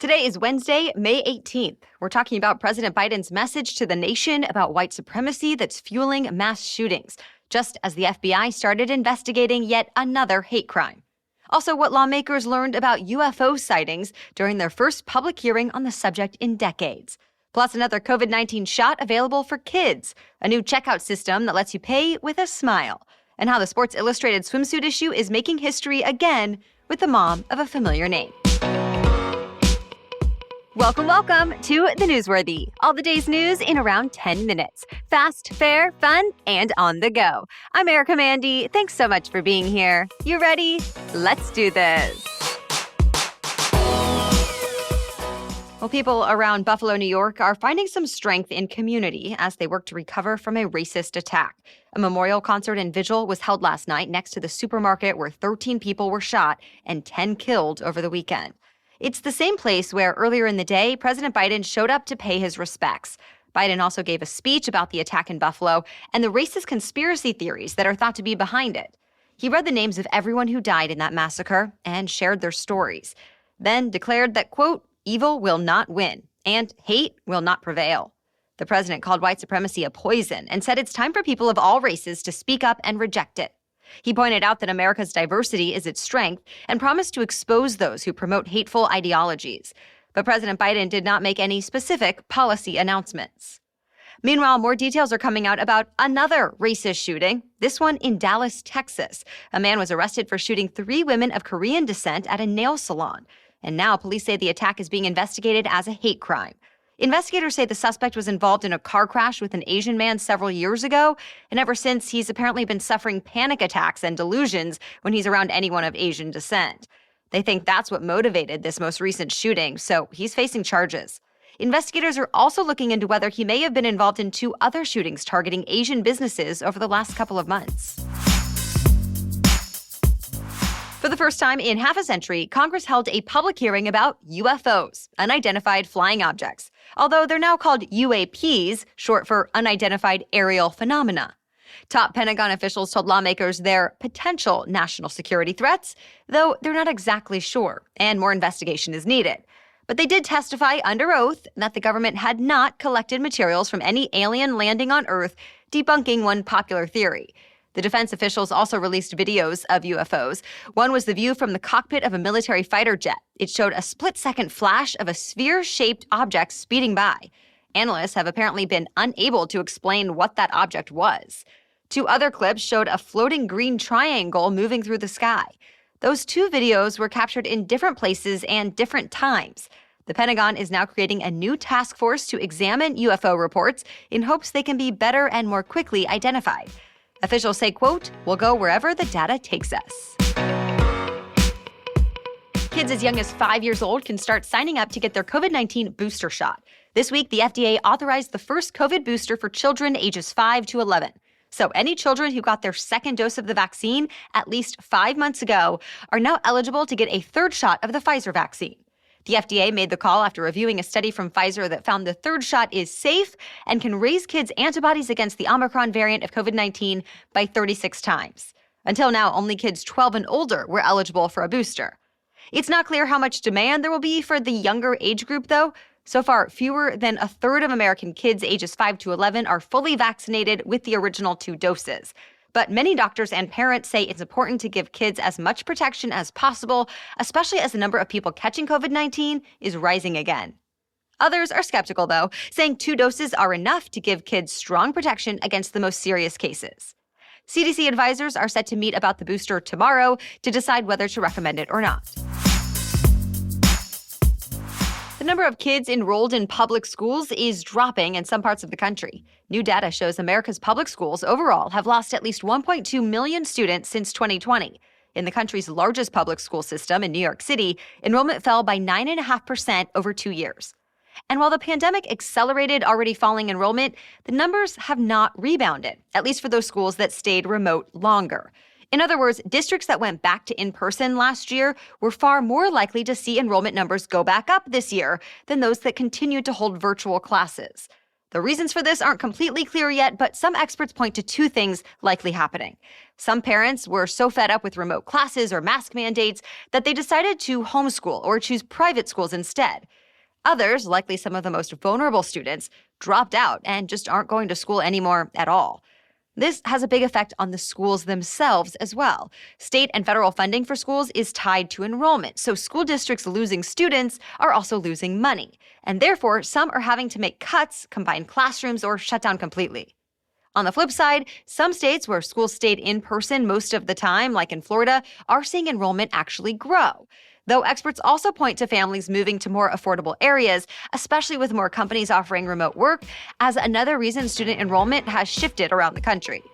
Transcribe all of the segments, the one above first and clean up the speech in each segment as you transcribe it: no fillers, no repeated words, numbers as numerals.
Today is Wednesday, May 18th. We're talking about President Biden's message to the nation about white supremacy that's fueling mass shootings, just as the FBI started investigating yet another hate crime. Also, what lawmakers learned about UFO sightings during their first public hearing on the subject in decades. Plus, another COVID-19 shot available for kids, a new checkout system that lets you pay with a smile, and how the Sports Illustrated Swimsuit issue is making history again with the mom of a familiar name. Welcome to The Newsworthy. All the day's news in around 10 minutes. Fast, fair, fun, and on the go. I'm Erica Mandy. Thanks so much for being here. You ready? Let's do this. Well, people around Buffalo, New York are finding some strength in community as they work to recover from a racist attack. A memorial concert and vigil was held last night next to the supermarket where 13 people were shot and 10 killed over the weekend. It's the same place where earlier in the day, President Biden showed up to pay his respects. Biden also gave a speech about the attack in Buffalo and the racist conspiracy theories that are thought to be behind it. He read the names of everyone who died in that massacre and shared their stories, then declared that, quote, evil will not win and hate will not prevail. The president called white supremacy a poison and said it's time for people of all races to speak up and reject it. He pointed out that America's diversity is its strength and promised to expose those who promote hateful ideologies. But President Biden did not make any specific policy announcements. Meanwhile, more details are coming out about another racist shooting, this one in Dallas, Texas. A man was arrested for shooting 3 women of Korean descent at a nail salon. And now police say the attack is being investigated as a hate crime. Investigators say the suspect was involved in a car crash with an Asian man several years ago, and ever since, he's apparently been suffering panic attacks and delusions when he's around anyone of Asian descent. They think that's what motivated this most recent shooting, so he's facing charges. Investigators are also looking into whether he may have been involved in 2 other shootings targeting Asian businesses over the last couple of months. For the first time in half a century, Congress held a public hearing about UFOs, unidentified flying objects, although they're now called UAPs, short for unidentified aerial phenomena. Top Pentagon officials told lawmakers they're potential national security threats, though they're not exactly sure, and more investigation is needed. But they did testify under oath that the government had not collected materials from any alien landing on Earth, debunking one popular theory. The defense officials also released videos of UFOs. One was the view from the cockpit of a military fighter jet. It showed a split-second flash of a sphere-shaped object speeding by. Analysts have apparently been unable to explain what that object was. 2 other clips showed a floating green triangle moving through the sky. Those 2 videos were captured in different places and different times. The Pentagon is now creating a new task force to examine UFO reports in hopes they can be better and more quickly identified. Officials say, quote, we'll go wherever the data takes us. Kids as young as 5 years old can start signing up to get their COVID-19 booster shot. This week, the FDA authorized the first COVID booster for children ages 5 to 11. So any children who got their second dose of the vaccine at least 5 months ago are now eligible to get a 3rd shot of the Pfizer vaccine. The FDA made the call after reviewing a study from Pfizer that found the 3rd shot is safe and can raise kids' antibodies against the Omicron variant of COVID-19 by 36 times. Until now, only kids 12 and older were eligible for a booster. It's not clear how much demand there will be for the younger age group, though. So far, fewer than a third of American kids ages 5 to 11 are fully vaccinated with the original 2 doses. But many doctors and parents say it's important to give kids as much protection as possible, especially as the number of people catching COVID-19 is rising again. Others are skeptical, though, saying 2 doses are enough to give kids strong protection against the most serious cases. CDC advisors are set to meet about the booster tomorrow to decide whether to recommend it or not. The number of kids enrolled in public schools is dropping in some parts of the country. New data shows America's public schools overall have lost at least 1.2 million students since 2020. In the country's largest public school system in New York City, enrollment fell by 9.5% over 2 years. And while the pandemic accelerated already falling enrollment, the numbers have not rebounded, at least for those schools that stayed remote longer. In other words, districts that went back to in-person last year were far more likely to see enrollment numbers go back up this year than those that continued to hold virtual classes. The reasons for this aren't completely clear yet, but some experts point to two things likely happening. Some parents were so fed up with remote classes or mask mandates that they decided to homeschool or choose private schools instead. Others, likely some of the most vulnerable students, dropped out and just aren't going to school anymore at all. This has a big effect on the schools themselves as well. State and federal funding for schools is tied to enrollment, so school districts losing students are also losing money. And therefore, some are having to make cuts, combine classrooms, or shut down completely. On the flip side, some states where schools stayed in person most of the time, like in Florida, are seeing enrollment actually grow. Though experts also point to families moving to more affordable areas, especially with more companies offering remote work, as another reason student enrollment has shifted around the country.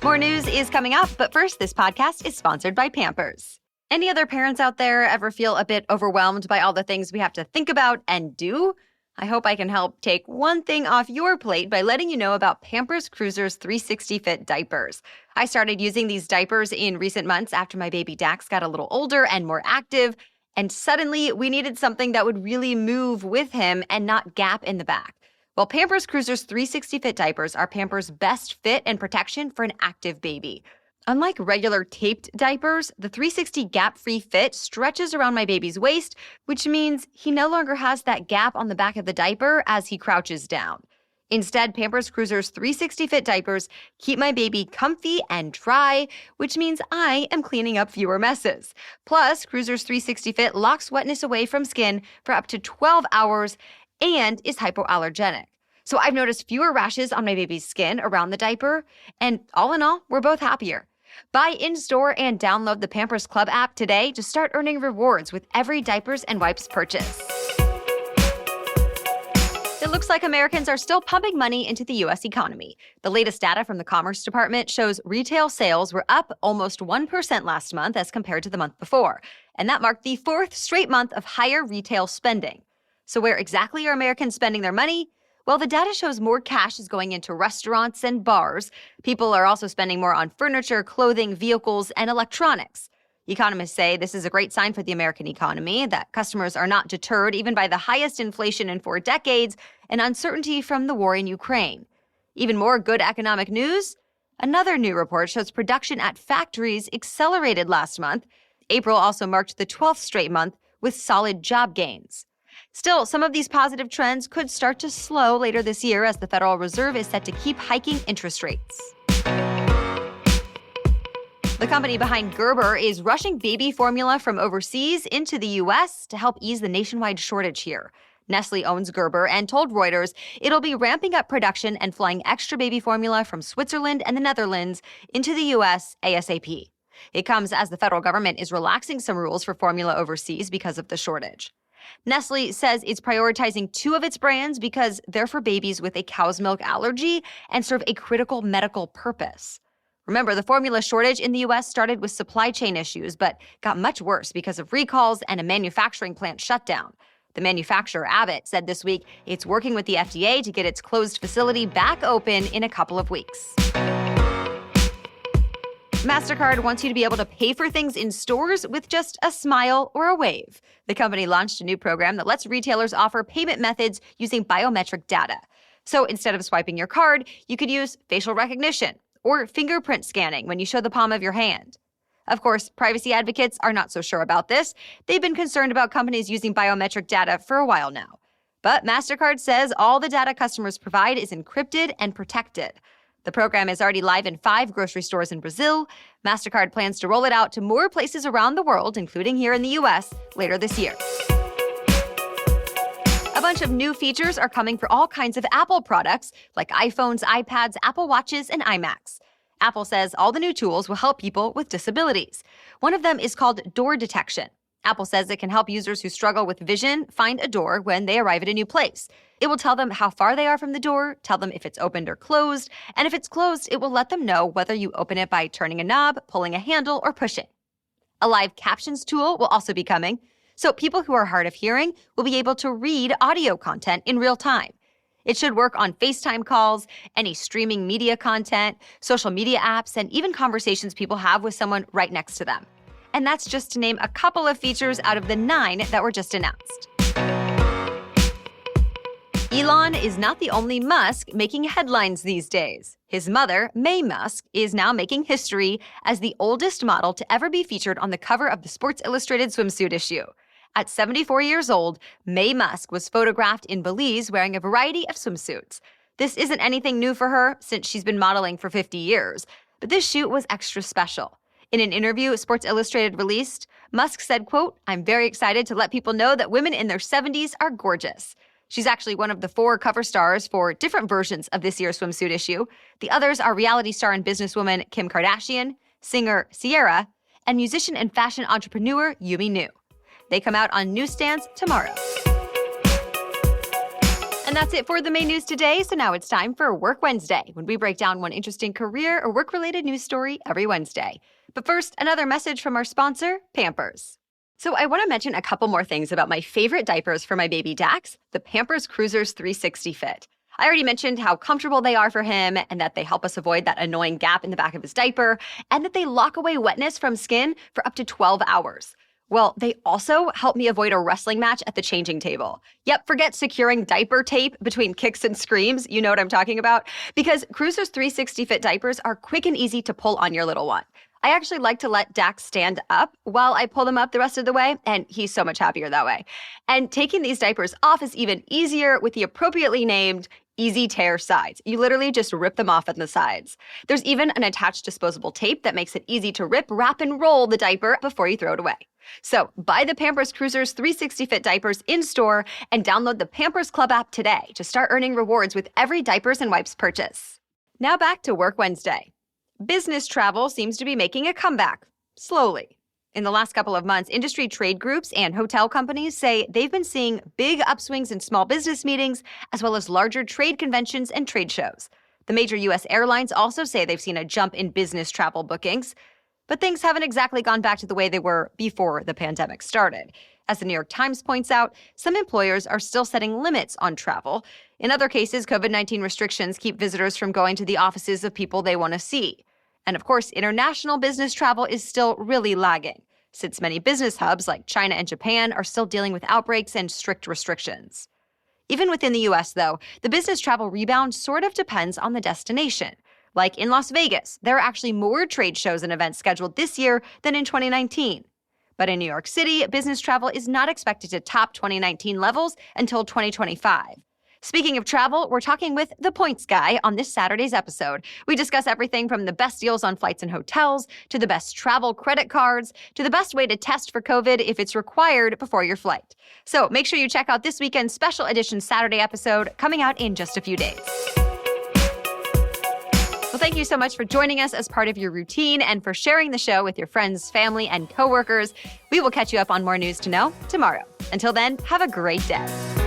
More news is coming up, but first, this podcast is sponsored by Pampers. Any other parents out there ever feel a bit overwhelmed by all the things we have to think about and do? I hope I can help take one thing off your plate by letting you know about Pampers Cruisers 360 Fit diapers. I started using these diapers in recent months after my baby Dax got a little older and more active, and suddenly we needed something that would really move with him and not gap in the back. Well, Pampers Cruisers 360 Fit diapers are Pampers' best fit and protection for an active baby. Unlike regular taped diapers, the 360 gap-free fit stretches around my baby's waist, which means he no longer has that gap on the back of the diaper as he crouches down. Instead, Pampers Cruisers 360 Fit diapers keep my baby comfy and dry, which means I am cleaning up fewer messes. Plus, Cruisers 360 Fit locks wetness away from skin for up to 12 hours and is hypoallergenic. So I've noticed fewer rashes on my baby's skin around the diaper, and all in all, we're both happier. Buy in-store and download the Pampers Club app today to start earning rewards with every diapers and wipes purchase. It looks like Americans are still pumping money into the U.S. economy. The latest data from the Commerce Department shows retail sales were up almost 1% last month as compared to the month before, and that marked the fourth straight month of higher retail spending. So where exactly are Americans spending their money? Well, the data shows more cash is going into restaurants and bars. People are also spending more on furniture, clothing, vehicles, and electronics. Economists say this is a great sign for the American economy, that customers are not deterred even by the highest inflation in 4 decades and uncertainty from the war in Ukraine. Even more good economic news? Another new report shows production at factories accelerated last month. April also marked the 12th straight month with solid job gains. Still, some of these positive trends could start to slow later this year as the Federal Reserve is set to keep hiking interest rates. The company behind Gerber is rushing baby formula from overseas into the U.S. to help ease the nationwide shortage here. Nestle owns Gerber and told Reuters it'll be ramping up production and flying extra baby formula from Switzerland and the Netherlands into the U.S. ASAP. It comes as the federal government is relaxing some rules for formula overseas because of the shortage. Nestle says it's prioritizing 2 of its brands because they're for babies with a cow's milk allergy and serve a critical medical purpose. Remember, the formula shortage in the U.S. started with supply chain issues, but got much worse because of recalls and a manufacturing plant shutdown. The manufacturer, Abbott, said this week it's working with the FDA to get its closed facility back open in a couple of weeks. Mastercard wants you to be able to pay for things in stores with just a smile or a wave. The company launched a new program that lets retailers offer payment methods using biometric data. So instead of swiping your card, you could use facial recognition or fingerprint scanning when you show the palm of your hand. Of course, privacy advocates are not so sure about this. They've been concerned about companies using biometric data for a while now. But Mastercard says all the data customers provide is encrypted and protected. The program is already live in 5 grocery stores in Brazil. Mastercard plans to roll it out to more places around the world, including here in the U.S., later this year. A bunch of new features are coming for all kinds of Apple products, like iPhones, iPads, Apple Watches, and iMacs. Apple says all the new tools will help people with disabilities. One of them is called door detection. Apple says it can help users who struggle with vision find a door when they arrive at a new place. It will tell them how far they are from the door, tell them if it's opened or closed, and if it's closed, it will let them know whether you open it by turning a knob, pulling a handle, or pushing. A live captions tool will also be coming, so people who are hard of hearing will be able to read audio content in real time. It should work on FaceTime calls, any streaming media content, social media apps, and even conversations people have with someone right next to them. And that's just to name a couple of features out of the 9 that were just announced. Elon is not the only Musk making headlines these days. His mother, May Musk, is now making history as the oldest model to ever be featured on the cover of the Sports Illustrated Swimsuit issue. At 74 years old, May Musk was photographed in Belize wearing a variety of swimsuits. This isn't anything new for her since she's been modeling for 50 years, but this shoot was extra special. In an interview Sports Illustrated released, Musk said, quote, "I'm very excited to let people know that women in their 70s are gorgeous." She's actually one of the 4 cover stars for different versions of this year's swimsuit issue. The others are reality star and businesswoman Kim Kardashian, singer Ciara, and musician and fashion entrepreneur Yumi Nu. They come out on newsstands tomorrow. And that's it for the main news today. So now it's time for Work Wednesday, when we break down one interesting career or work-related news story every Wednesday. But first, another message from our sponsor, Pampers. So I want to mention a couple more things about my favorite diapers for my baby Dax, the Pampers Cruisers 360 Fit. I already mentioned how comfortable they are for him and that they help us avoid that annoying gap in the back of his diaper, and that they lock away wetness from skin for up to 12 hours. Well, they also help me avoid a wrestling match at the changing table. Yep, forget securing diaper tape between kicks and screams. You know what I'm talking about. Because Cruisers 360 Fit diapers are quick and easy to pull on your little one. I actually like to let Dax stand up while I pull them up the rest of the way, and he's so much happier that way. And taking these diapers off is even easier with the appropriately named Easy Tear sides. You literally just rip them off at the sides. There's even an attached disposable tape that makes it easy to rip, wrap, and roll the diaper before you throw it away. So buy the Pampers Cruisers 360 Fit diapers in-store and download the Pampers Club app today to start earning rewards with every diapers and wipes purchase. Now back to Work Wednesday. Business travel seems to be making a comeback, slowly. In the last couple of months, industry trade groups and hotel companies say they've been seeing big upswings in small business meetings, as well as larger trade conventions and trade shows. The major U.S. airlines also say they've seen a jump in business travel bookings. But things haven't exactly gone back to the way they were before the pandemic started. As the New York Times points out, some employers are still setting limits on travel. In other cases, COVID-19 restrictions keep visitors from going to the offices of people they want to see. And of course, international business travel is still really lagging, since many business hubs like China and Japan are still dealing with outbreaks and strict restrictions. Even within the U.S., though, the business travel rebound sort of depends on the destination. Like in Las Vegas, there are actually more trade shows and events scheduled this year than in 2019. But in New York City, business travel is not expected to top 2019 levels until 2025. Speaking of travel, we're talking with the Points Guy on this Saturday's episode. We discuss everything from the best deals on flights and hotels, to the best travel credit cards, to the best way to test for COVID if it's required before your flight. So make sure you check out this weekend's special edition Saturday episode coming out in just a few days. Well, thank you so much for joining us as part of your routine and for sharing the show with your friends, family, and coworkers. We will catch you up on more news to know tomorrow. Until then, have a great day.